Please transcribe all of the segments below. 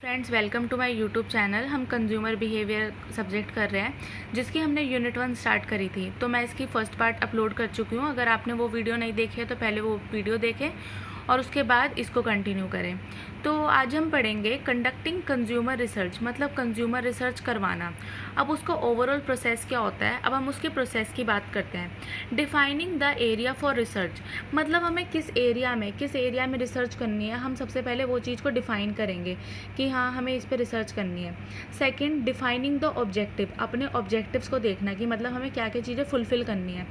Friends, welcome to my YouTube channel. हम consumer behaviour subject कर रहे हैं, जिसकी हमने यूनिट 1 स्टार्ट करी थी। तो मैं इसकी फ़र्स्ट पार्ट अपलोड कर चुकी हूँ। अगर आपने वो वीडियो नहीं देखी है तो पहले वो वीडियो देखें और उसके बाद इसको कंटिन्यू करें। तो आज हम पढ़ेंगे कंडक्टिंग कंज्यूमर रिसर्च, मतलब कंज्यूमर रिसर्च करवाना। अब उसका ओवरऑल प्रोसेस क्या होता है, अब हम उसके प्रोसेस की बात करते हैं। Defining the area for research, मतलब हमें किस एरिया में रिसर्च करनी है, हम सबसे पहले वो चीज़ को डिफ़ाइन करेंगे कि हाँ हमें इस पर रिसर्च करनी है। सेकंड, डिफाइनिंग द ऑब्जेक्टिव, अपने ऑब्जेक्टिव्स को देखना कि मतलब हमें क्या क्या चीज़ें फुलफ़िल करनी है,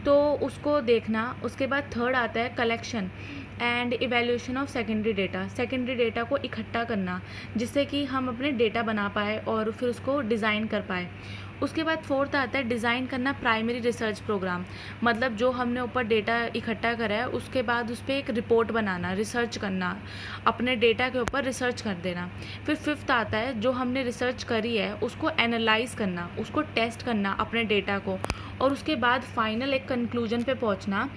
तो उसको देखना। उसके बाद थर्ड आता है collection and evaluation of secondary data को इकट्ठा करना, जिससे कि हम अपने डेटा बना पाए और फिर उसको डिज़ाइन कर पाए। उसके बाद फोर्थ आता है डिज़ाइन करना प्राइमरी रिसर्च प्रोग्राम, मतलब जो हमने ऊपर डेटा इकट्ठा करा है उसके बाद उस पर एक रिपोर्ट बनाना, रिसर्च करना, अपने डेटा के ऊपर रिसर्च कर देना। फिर फिफ्थ आता है जो हमने रिसर्च करी है उसको एनालाइज करना, उसको टेस्ट करना अपने डेटा को, और उसके बाद फाइनल एक कंक्लूजन पे पहुंचना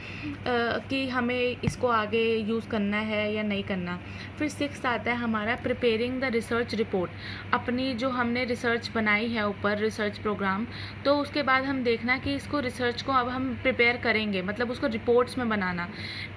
कि हमें इसको आगे यूज़ करना है या नहीं करना। फिर सिक्स्थ आता है हमारा प्रिपेयरिंग द रिसर्च रिपोर्ट, अपनी जो हमने रिसर्च बनाई है ऊपर रिसर्च प्रोग्राम, तो उसके बाद हम देखना कि इसको रिसर्च को अब हम प्रिपेयर करेंगे, मतलब उसको रिपोर्ट्स में बनाना,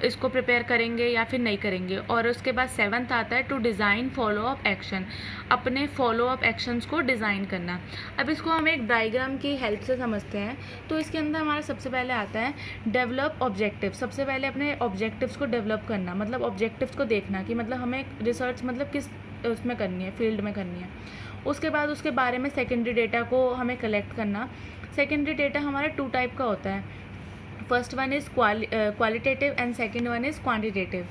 इसको प्रिपेयर करेंगे या फिर नहीं करेंगे। और उसके बाद सेवन्थ आता है to design follow up action, अपने फॉलो अप एक्शंस को डिज़ाइन करना। अब इसको हम एक डायग्राम की हेल्प से समझते हैं। तो इसके अंदर हमारा सबसे पहले आता है डेवलप ऑब्जेक्टिव, सबसे पहले अपने ऑब्जेक्टिव्स को डेवलप करना, मतलब ऑब्जेक्टिव्स को देखना कि मतलब हमें रिसर्च मतलब किस उसमें करनी है, फील्ड में करनी है। उसके बाद उसके बारे में सेकेंडरी डेटा को हमें कलेक्ट करना। सेकेंडरी डेटा हमारा 2 टाइप का होता है, first one is qualitative and second one is quantitative.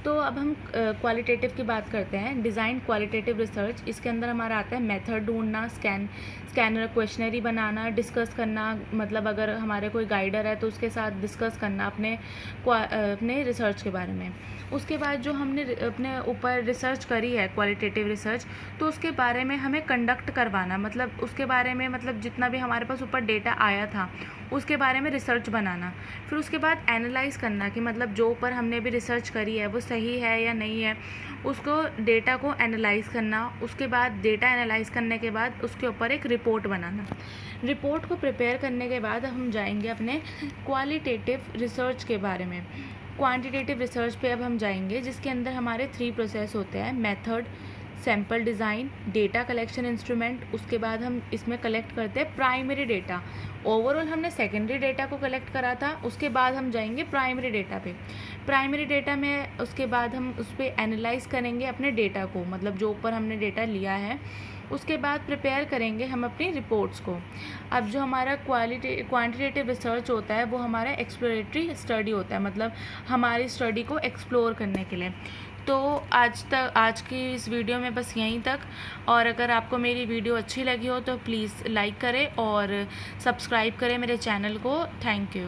तो अब हम क्वालिटेटिव की बात करते हैं। डिज़ाइन क्वालिटेटिव रिसर्च, इसके अंदर हमारा आता है मेथड ढूंढना, स्कैनर क्वेश्चनरी बनाना, डिस्कस करना, मतलब अगर हमारे कोई गाइडर है तो उसके साथ डिस्कस करना अपने रिसर्च के बारे में। उसके बाद जो हमने अपने ऊपर रिसर्च करी है क्वालिटेटिव रिसर्च, तो उसके बारे में हमें कंडक्ट करवाना, मतलब उसके बारे में मतलब जितना भी हमारे पास ऊपर डेटा आया था उसके बारे में रिसर्च बनाना। फिर उसके बाद एनालाइज़ करना कि मतलब जो ऊपर हमने भी रिसर्च करी है वो सही है या नहीं है, उसको डेटा को एनालाइज़ करना। उसके बाद डेटा एनालाइज़ करने के बाद उसके ऊपर एक रिपोर्ट बनाना। रिपोर्ट को प्रिपेयर करने के बाद हम जाएंगे अपने क्वालिटेटिव रिसर्च के बारे में। क्वांटिटेटिव रिसर्च पे अब हम जाएंगे, जिसके अंदर हमारे 3 प्रोसेस होते हैं, method, sample design, data collection instrument. उसके बाद हम इसमें कलेक्ट करते हैं प्राइमरी डेटा। ओवरऑल हमने सेकेंडरी डेटा को कलेक्ट करा था, उसके बाद हम जाएंगे प्राइमरी डेटा पे। प्राइमरी डेटा में उसके बाद हम उस पर एनालाइज़ करेंगे अपने डेटा को, मतलब जो ऊपर हमने डेटा लिया है। उसके बाद प्रिपेयर करेंगे हम अपनी रिपोर्ट्स को। अब जो हमारा क्वांटिटेटिव रिसर्च होता है वो हमारा एक्सप्लोरेटरी स्टडी होता है, मतलब हमारी स्टडी को एक्सप्लोर करने के लिए। तो आज की इस वीडियो में बस यहीं तक। और अगर आपको मेरी वीडियो अच्छी लगी हो तो प्लीज़ लाइक करें और सब्सक्राइब करें मेरे चैनल को। Thank you.